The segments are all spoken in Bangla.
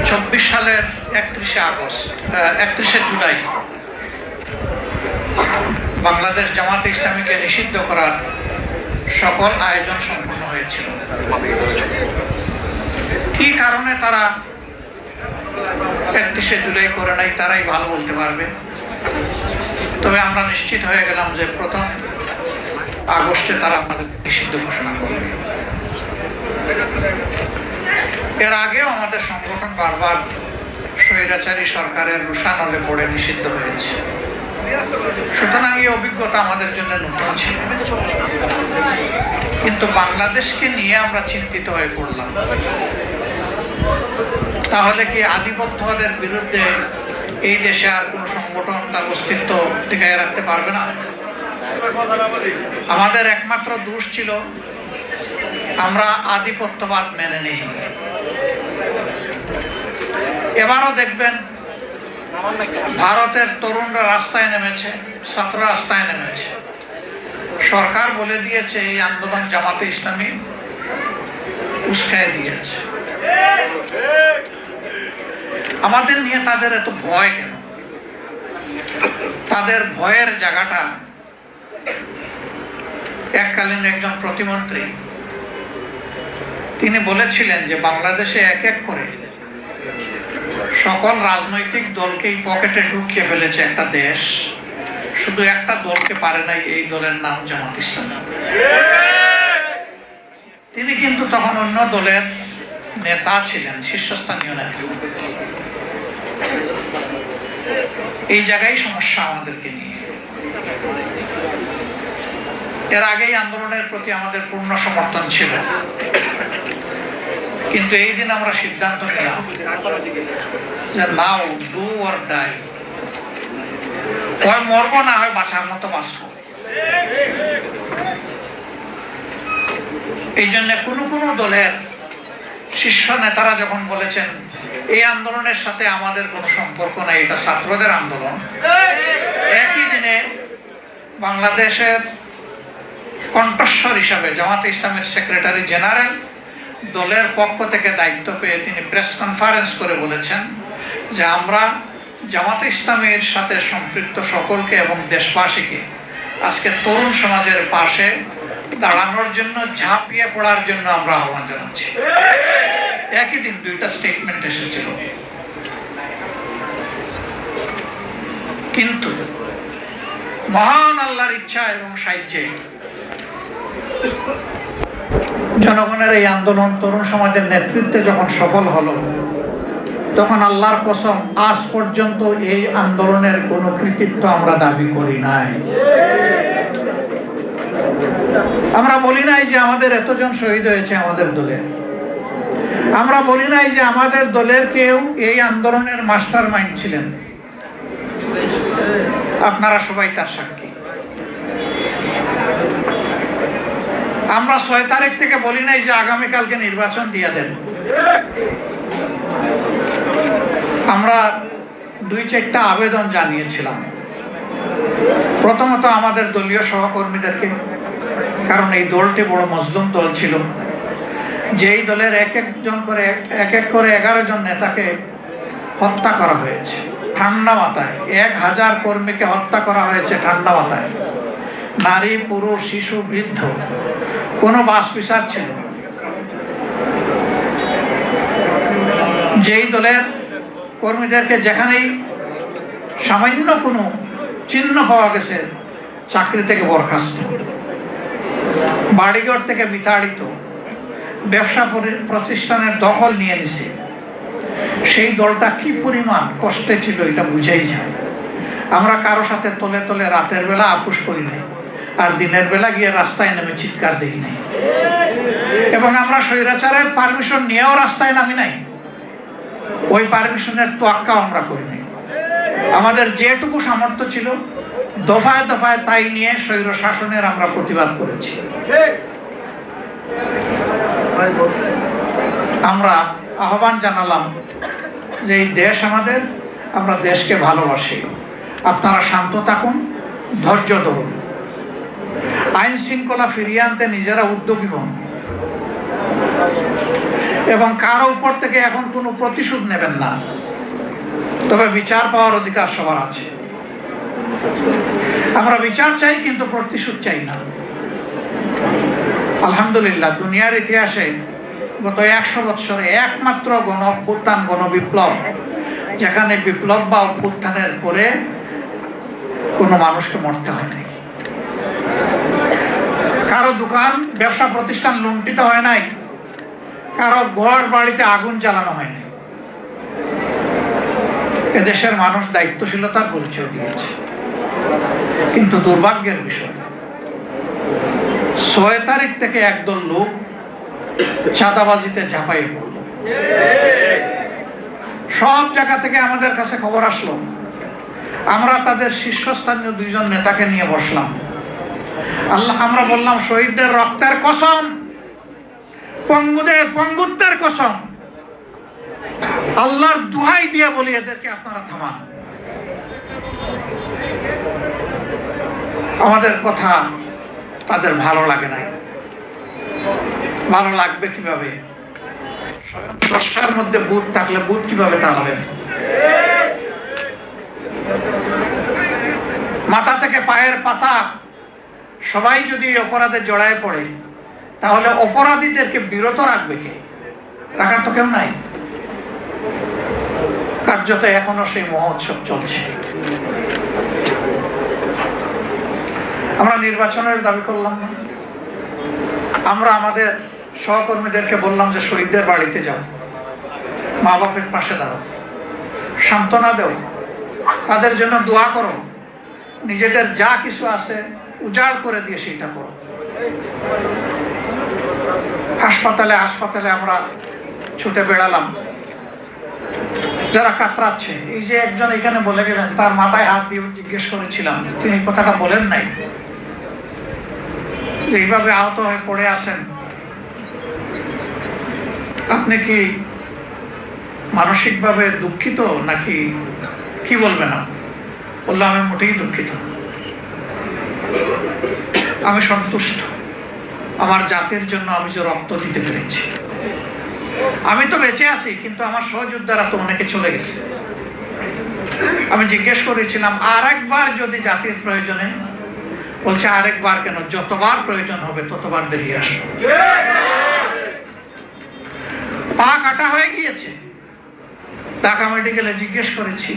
২৪ সালের ৩১শে জুলাই বাংলাদেশ জামাতে ইসলামীকে নিষিদ্ধ করার সকল আয়োজন সম্পন্ন হয়েছিল। কি কারণে তারা ৩১শে জুলাই করে নাই তারাই ভালো বলতে পারবে। তবে আমরা নিশ্চিত হয়ে গেলাম যে ১ম আগস্টে তারা আমাদের নিষিদ্ধ ঘোষণা করবে। এর আগেও আমাদের সংগঠন বারবার স্বৈরাচারী সরকারের রোষানলে পড়ে নিষিদ্ধ হয়েছে। সুতরাং এই অভিজ্ঞতা আমাদের জন্য নতুন ছিল, কিন্তু বাংলাদেশকে নিয়ে আমরা চিন্তিত হয়ে পড়লাম। তাহলে কি আধিপত্যবাদের বিরুদ্ধে এই দেশে আর কোনো সংগঠন তার অস্তিত্ব টিকিয়ে রাখতে পারবে না? আমাদের একমাত্র দোষ ছিল আমরা আধিপত্যবাদ মেনে নেই। এবারও দেখবেন ভারতের তরুণরা রাস্তায় নেমেছে, ছাত্র রাস্তায় নেমেছে। সরকার বলে দিয়েছে এই আন্দোলন জামাতে ইসলামী উস্কায় দিয়েছে। আমাদের নিয়ে তাদের এত ভয় কেন? তাদের ভয়ের জায়গাটা এককালীন একজন প্রতিমন্ত্রী তিনি বলেছিলেন যে বাংলাদেশে এক এক করে সকল রাজনৈতিক দলকেই পকেটে ঢুকিয়ে ফেলেছে একটা দেশ, শুধু একটা দলকে পারে নাই, এই দলের নাম জামাত ইসলামী। তিনি কিন্তু তখন অন্য দলের নেতা ছিলেন, শীর্ষস্থানীয় নেতা। এই জায়গায় সমস্যা আমাদেরকে নিয়ে। এর আগেই আন্দোলনের প্রতি আমাদের পূর্ণ সমর্থন ছিল, কিন্তু এই দিন আমরা সিদ্ধান্ত নিলাম যে নাও ডু অর ডাই, হয় মরব না হয় বাঁচার মতো বাঁচব। এই জন্য কোনো দলের শীর্ষ নেতারা যখন বলেছেন এই আন্দোলনের সাথে আমাদের কোনো সম্পর্ক নাই, এটা ছাত্রদের আন্দোলন, একই দিনে বাংলাদেশের কণ্ঠস্বর হিসাবে জামাতে ইসলামের সেক্রেটারি জেনারেল দলের পক্ষ থেকে দায়িত্ব পেয়ে তিনি প্রেস কনফারেন্স করে বলেছেন যে আমরা জামাতে ইসলামের সাথে সম্পৃক্ত সকলকে এবং দেশবাসীকে আজকে তরুণ সমাজের পাশে দাঁড়ানোর জন্য, ঝাঁপিয়ে পড়ার জন্য আমরা আহ্বান জানাচ্ছি। একই দিন দুইটা স্টেটমেন্ট এসেছিল, কিন্তু মহান আল্লাহর ইচ্ছা এবং সাহায্যে জনগণের এই আন্দোলন তরুণ সমাজের নেতৃত্বে যখন সফল হলো, তখন আল্লাহর কসম আজ পর্যন্ত এই আন্দোলনের কোনো কৃতিত্ব আমরা দাবি করি নাই। আমরা বলি নাই যে আমাদের এতজন শহীদ হয়েছে আমাদের দলের, আমরা বলি নাই যে আমাদের দলের কেউ এই আন্দোলনের মাস্টার মাইন্ড ছিলেন। আপনারা সবাই তার সাক্ষী। আমরা ৬ তারিখ থেকে বলি নাই যে আগামীকালকে নির্বাচন দিয়ে দেন। আমরা ২-৪টা আবেদন জানিয়েছিলাম। প্রথমত আমাদের দলীয় সহকর্মীদেরকে, কারণ এই দলটি বড় মজলুম দল ছিল, যেই দলের এক এক করে ১১ জন নেতাকে হত্যা করা হয়েছে ঠান্ডা মাথায়, ১,০০০ কর্মীকে হত্যা করা হয়েছে ঠান্ডা মাথায়, নারী, পুরুষ, শিশু, বৃদ্ধ, কোনো বাস বিচার ছিল না। যেই দলের কর্মীদেরকে যেখানেই সামান্য কোনো চিহ্ন পাওয়া গেছে চাকরি থেকে বরখাস্ত, বাড়িঘর থেকে বিতাড়িত, ব্যবসা প্রতিষ্ঠানের দখল নিয়ে নিছে, সেই দলটা কি পরিমাণ কষ্টে ছিল এটা বুঝাই যায়। আমরা কারো সাথে তলে তলে রাতের বেলা আপোষ করি নাই, আর দিনের বেলা গিয়ে রাস্তায় নেমে চিৎকার দিই নাই, এবং আমরা স্বৈরাচারের পারমিশন নিয়েও রাস্তায় নামি নাই। ওই পারমিশনের তোয়াক্কাও আমরা করি নাই। আমাদের যেটুকু সামর্থ্য ছিল দফায় দফায় তাই নিয়ে স্বৈর শাসনের আমরা প্রতিবাদ করেছি। আমরা আহ্বান জানালাম যে এই দেশ আমাদের, আমরা দেশকে ভালোবাসি, আপনারা শান্ত থাকুন, ধৈর্য ধরুন, আইন শৃঙ্খলা ফিরিয়ে আনতে নিজেরা উদ্যোগী হন। এবং কারো উপর থেকে এখন কোনো প্রতিশোধ নেবেন না, তবে বিচার পাওয়ার অধিকার সবার আছে। আমরা বিচার চাই, কিন্তু প্রতিশোধ চাই না। আলহামদুলিল্লাহ, দুনিয়ার ইতিহাসে গত 100 বছরে একমাত্র গণ অভ্যুত্থান, গণবিপ্লব, যেখানে বিপ্লব বা অভ্যুত্থানের পরে কোনো মানুষকে মরতে হয়নি, কারো দোকান ব্যবসা প্রতিষ্ঠান লুণ্ঠিত হয় নাই, কারো ঘর বাড়িতে আগুন জ্বালানো হয়নি। এদেশের মানুষ দায়িত্বশীলতার পরিচয় দিয়েছে। কিন্তু দুর্ভাগ্যের বিষয়, 6 তারিখ থেকে একদল লোক চাঁদাবাজিতে ঝাঁপাইয়ে পড়ল। সব জায়গা থেকে আমাদের কাছে খবর আসলো। আমরা তাদের শীর্ষস্থানীয় 2 জন নেতাকে নিয়ে বসলাম। আমরা বললাম, শহীদদের রক্তের কসম, পঙ্গুত্বের কসম, আল্লাহর দুহাই দিয়ে বলি, এদেরকে আপনারা থামান। আমাদের কথা তাদের ভালো লাগে নাই। ভালো লাগবে কিভাবে? শস্যের মধ্যে বুট থাকলে বুট কিভাবে তাড়াবেন? মাথা থেকে পায়ের পাতা সবাই যদি অপরাধে জড়ায় পড়ে, তাহলে অপরাধীদেরকে বিরত রাখবে কে? রাখার তো কেউ নাই। কার্যত এখনো সেই মহোৎসব চলছে। আমরা নির্বাচনের দাবি করলাম না। আমরা আমাদের সহকর্মীদেরকে বললাম যে শহীদদের বাড়িতে যাও, মা বাপের পাশে দাঁড়াও, সান্ত্বনা দেও, তাদের জন্য দোয়া করো, নিজেদের যা কিছু আছে উজাড় করে দিয়ে সেটা করো। হাসপাতালে হাসপাতালে আমরা ছুটে বেড়ালাম। যারা কাতরাচ্ছে, এই যে একজন এখানে বলে গেলেন, তার মাথায় হাত দিয়ে জিজ্ঞেস করেছিলাম, তিনি কথাটা বলেন নাই, যে এইভাবে আহত হয়ে পড়ে আছেন, আপনি কি মানসিকভাবে দুঃখিত নাকি কি বলবেন? বললাম, আমি মোটেই দুঃখিত, আমি সন্তুষ্ট। আমার জাতির জন্য আমি যে রক্ত দিতে পেরেছি, আমি তো বেঁচে আছি, কিন্তু আমার সহযোদ্ধারা তো অনেকে চলে গেছে। আমি জিজ্ঞেস করেছিলাম, আরেকবার যদি জাতির প্রয়োজনে, বলছে আরেকবার কেন, যতবার প্রয়োজন হবে ততবার বেরিয়ে আসো। পা কাটা হয়ে গিয়েছে। ঢাকা মেডিকেলে জিজ্ঞেস করেছি,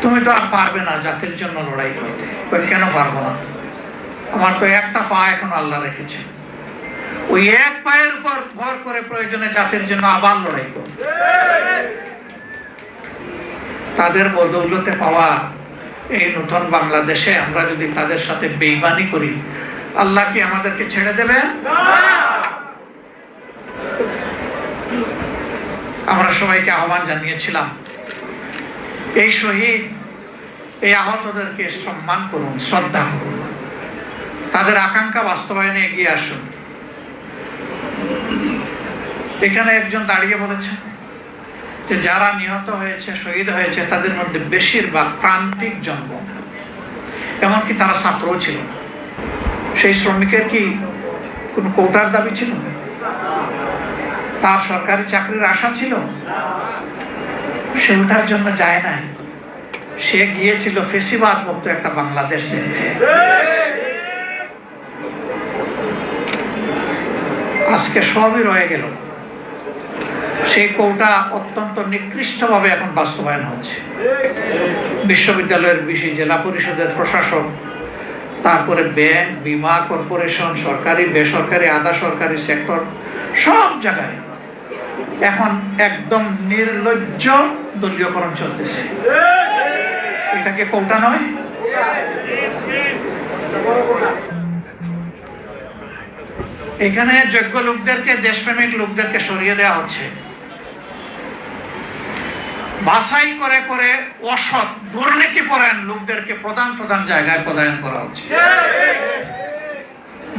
তুমি তো আর পারবে না জাতির জন্য লড়াই করতে। কেন পারবো না? আমার তো একটা পা এখন আল্লাহ রেখেছে, ওই এক পায়ের উপর ভর করে প্রয়োজনে জাতির জন্য আবার লড়াই করব। তাদের বদৌলতে পাওয়া এই নতুন বাংলাদেশে আমরা যদি তাদের সাথে বেঈমানি করি, আল্লাহ কি আমাদেরকে ছেড়ে দেবে? আমরা সবাইকে আহ্বান জানিয়েছিলাম, এই শহীদ, এই আহতদেরকে সম্মান করুন, শ্রদ্ধা করুন, তাদের আকাঙ্ক্ষা বাস্তবায়নে এগিয়ে আসুন। এখানে একজন দাঁড়িয়ে বলেছেন যে যারা নিহত হয়েছে, শহীদ হয়েছে, তাদের মধ্যে বেশিরভাগ প্রান্তিক জনগণ, এমনকি তারা ছাত্রও ছিল না। সেই শ্রমিকের কি কোনো কোটার দাবি ছিল? তার সরকারি চাকরির আশা ছিল? সে ওটার জন্য যায় নাই। সে গিয়েছিল ফেসিবাদ মুক্ত একটা বাংলাদেশ দেখতে। আজকে সবই রয়ে গেল। সেই কোটা অত্যন্ত নিকৃষ্টভাবে এখন বাস্তবায়ন হচ্ছে। বিশ্ববিদ্যালয়ের বিশি, জেলা পরিষদের প্রশাসক, তারপরে ব্যাংক, বীমা কর্পোরেশন, সরকারি, বেসরকারি, আধা সরকারি সেক্টর, সব জায়গায় এখন একদম নির্লজ্জ দলীয়করণ চলতেছে। এটাকে কোটা নয়? এখানে যোগ্য লোকদেরকে, দেশপ্রেমিক লোকদেরকে সরিয়ে দেওয়া হচ্ছে। বাছাই করে করে অসৎ, দুর্নীতিপরায়ণ লোকদেরকে প্রধান প্রধান জায়গায় পদায়ন করা হচ্ছে,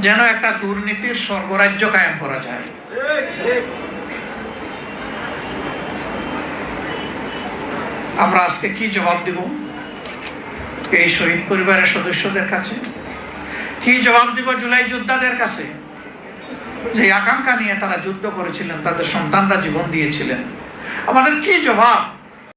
যেন একটা দুর্নীতির স্বর্গরাজ্য কায়েম করা যায়। আমরা আজকে কি জবাব দিব এই শহীদ পরিবারের সদস্যদের কাছে? কি জবাব দিব জুলাই যোদ্ধাদের কাছে? যে আকাঙ্ক্ষা নিয়ে তারা যুদ্ধ করেছিলেন, তাদের সন্তানরা জীবন দিয়েছিলেন, আমাদের কি জবাব